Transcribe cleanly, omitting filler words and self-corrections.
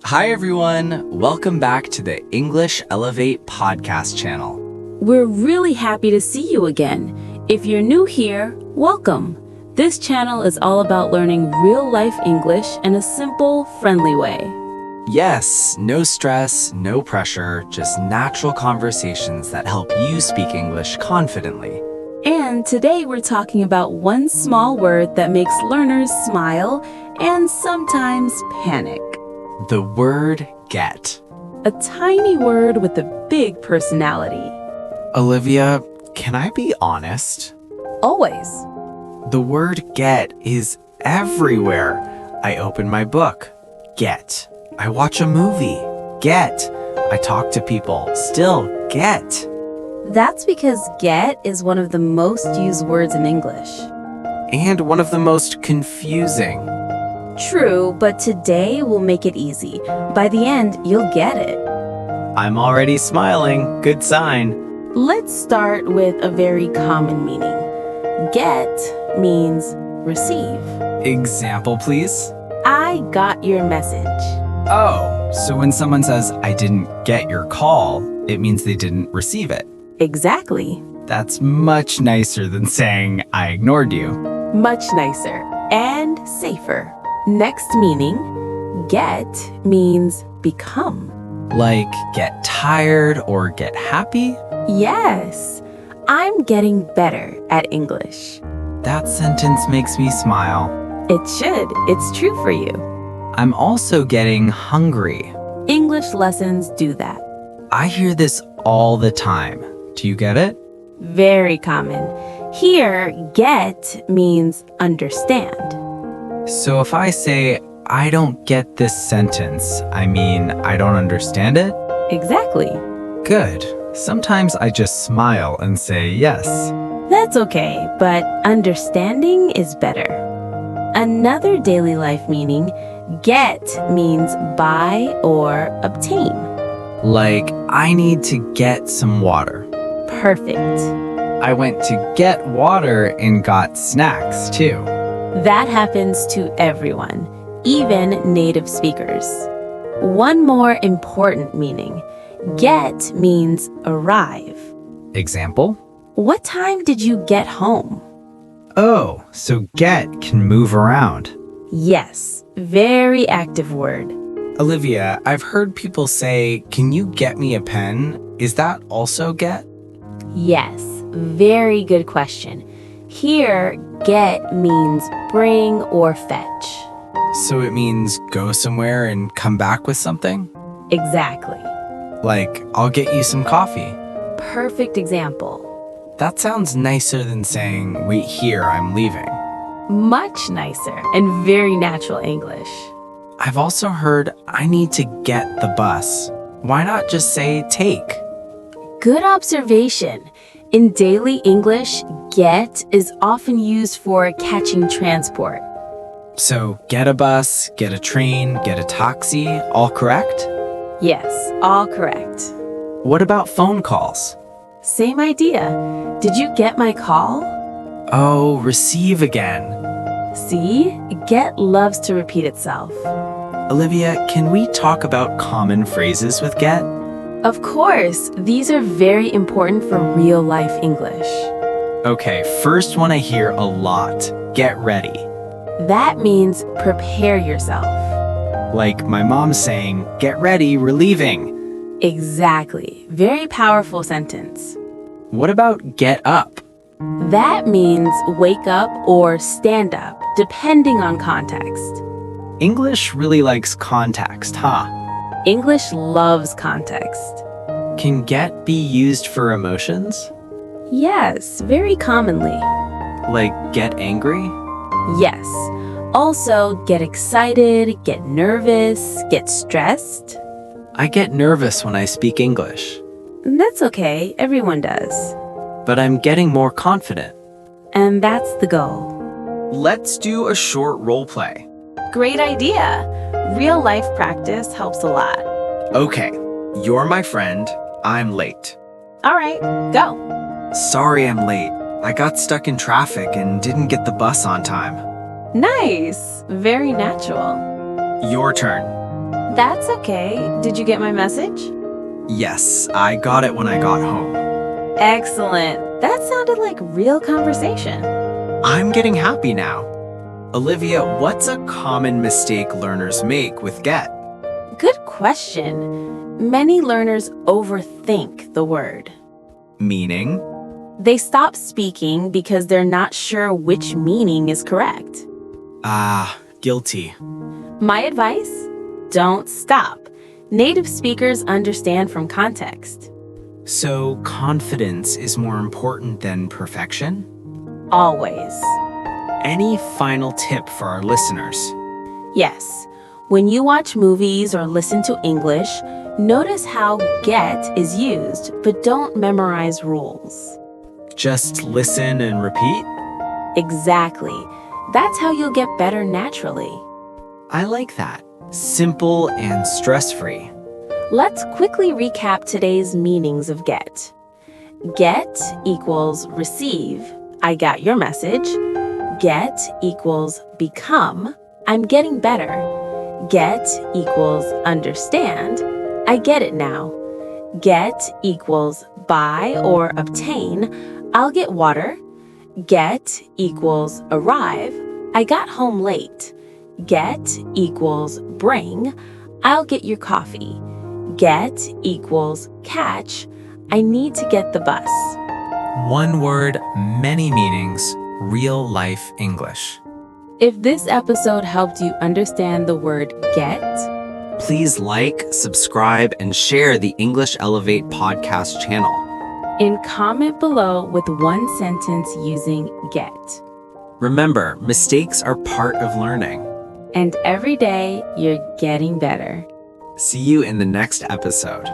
Hi everyone, welcome back to the English Elevate podcast channel. We're really happy to see you again. If you're new here, welcome. This channel is all about learning real-life English in a simple, friendly way. Yes, no stress, no pressure, just natural conversations that help you speak English confidently. And today we're talking about one small word that makes learners smile and sometimes panic. The word get. A tiny word with a big personality. Olivia, can I be honest? Always. The word get is everywhere. I open my book. Get. I watch a movie. Get. I talk to people. Still get. That's because get is one of the most used words in English. And one of the most confusing. True, but today we'll make it easy. By the end, you'll get it. I'm already smiling. Good sign. Let's start with a very common meaning. Get means receive. Example, please. I got your message. Oh, so when someone says, I didn't get your call, it means they didn't receive it. Exactly. That's much nicer than saying, I ignored you. Much nicer and safer. Next meaning, get means become. Like get tired or get happy? Yes, I'm getting better at English. That sentence makes me smile. It should. It's true for you. I'm also getting hungry. English lessons do that. I hear this all the time. Do you get it? Very common. Here, get means understand. So if I say, I don't get this sentence, I mean, I don't understand it? Exactly. Good. Sometimes I just smile and say yes. That's okay, but understanding is better. Another daily life meaning, get means buy or obtain. Like, I need to get some water. Perfect. I went to get water and got snacks too. That happens to everyone, even native speakers. One more important meaning, get means arrive. Example? What time did you get home? Oh, so get can move around. Yes, very active word. Olivia, I've heard people say, can you get me a pen? Is that also get? Yes, very good question. Here, get means bring or fetch. So it means go somewhere and come back with something? Exactly. Like, I'll get you some coffee. Perfect example. That sounds nicer than saying, wait here, I'm leaving. Much nicer and very natural English. I've also heard, I need to get the bus. Why not just say take? Good observation. In daily English, get is often used for catching transport. So get a bus, get a train, get a taxi, all correct? Yes, all correct. What about phone calls? Same idea. Did you get my call? Oh, receive again. See, get loves to repeat itself. Olivia, can we talk about common phrases with get? Of course, these are very important for real-life English. Okay, first one I hear a lot, get ready. That means prepare yourself. Like my mom saying, get ready, we're leaving. Exactly. Very powerful sentence. What about get up? That means wake up or stand up, depending on context. English really likes context, huh? English loves context. Can get be used for emotions? Yes, very commonly. Like get angry? Yes. Also, get excited, get nervous, get stressed. I get nervous when I speak English, That's okay, everyone does. but I'm getting more confident. And that's the goal. Let's do a short role play. Great idea. Real life practice helps a lot. Okay, you're my friend. I'm late. All right, go. Sorry I'm late. I got stuck in traffic and didn't get the bus on time. Nice. Very natural. Your turn. That's okay. Did you get my message? Yes, I got it when I got home. Excellent. That sounded like real conversation. I'm getting happy now. Olivia, what's a common mistake learners make with get? Good question. Many learners overthink the word. Meaning? They stop speaking because they're not sure which meaning is correct. Ah, guilty. My advice? Don't stop. Native speakers understand from context. So, confidence is more important than perfection? Always. Any final tip for our listeners? Yes. When you watch movies or listen to English, notice how get is used, but don't memorize rules. Just listen and repeat? Exactly. That's how you'll get better naturally. I like that. Simple and stress-free. Let's quickly recap today's meanings of get. Get equals receive, I got your message. Get equals become, I'm getting better. Get equals understand, I get it now. Get equals buy or obtain, I'll get water. Get equals arrive, I got home late. Get equals bring, I'll get your coffee. Get equals catch, I need to get the bus. One word, many meanings, real life English. If this episode helped you understand the word get, Please like, subscribe, and share the English Elevate podcast channel. and comment below with one sentence using get. Remember, mistakes are part of learning. And every day, you're getting better. See you in the next episode.